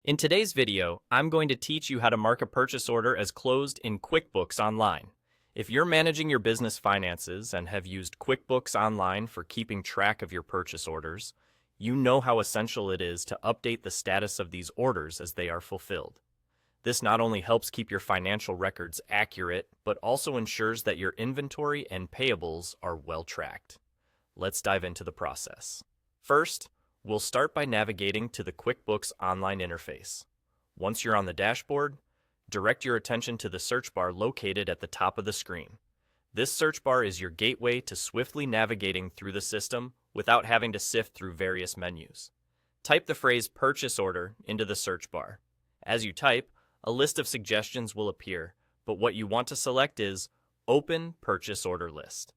In today's video, I'm going to teach you how to mark a purchase order as closed in QuickBooks Online. If you're managing your business finances and have used QuickBooks Online for keeping track of your purchase orders, you know how essential it is to update the status of these orders as they are fulfilled. This not only helps keep your financial records accurate, but also ensures that your inventory and payables are well tracked. Let's dive into the process. First, we'll start by navigating to the QuickBooks Online interface. Once you're on the dashboard, direct your attention to the search bar located at the top of the screen. This search bar is your gateway to swiftly navigating through the system without having to sift through various menus. Type the phrase "purchase order" into the search bar. As you type, a list of suggestions will appear, but what you want to select is Open Purchase Order List.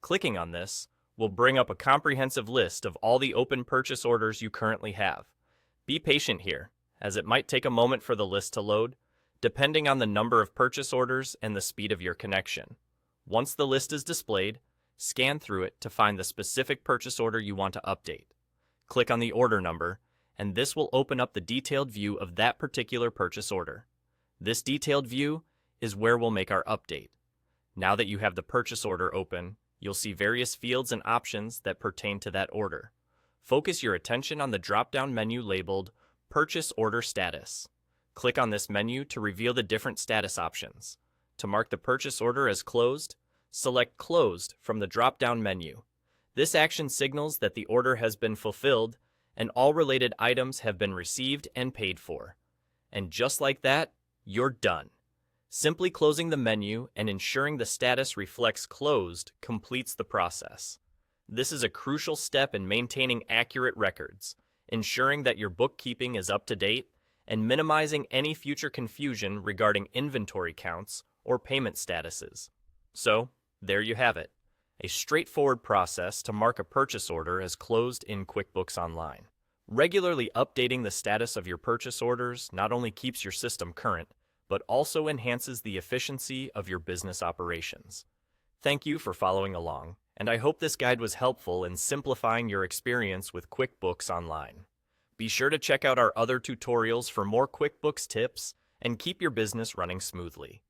Clicking on this will bring up a comprehensive list of all the open purchase orders you currently have. Be patient here, as it might take a moment for the list to load, depending on the number of purchase orders and the speed of your connection. Once the list is displayed, scan through it to find the specific purchase order you want to update. Click on the order number, and this will open up the detailed view of that particular purchase order. This detailed view is where we'll make our update. Now that you have the purchase order open, you'll see various fields and options that pertain to that order. Focus your attention on the drop-down menu labeled Purchase Order Status. Click on this menu to reveal the different status options. To mark the purchase order as closed, select Closed from the drop-down menu. This action signals that the order has been fulfilled and all related items have been received and paid for. And just like that, you're done. Simply closing the menu and ensuring the status reflects closed completes the process. This is a crucial step in maintaining accurate records, ensuring that your bookkeeping is up to date, and minimizing any future confusion regarding inventory counts or payment statuses. So, there you have it, a straightforward process to mark a purchase order as closed in QuickBooks Online. Regularly updating the status of your purchase orders not only keeps your system current, but also enhances the efficiency of your business operations. Thank you for following along, and I hope this guide was helpful in simplifying your experience with QuickBooks Online. Be sure to check out our other tutorials for more QuickBooks tips and keep your business running smoothly.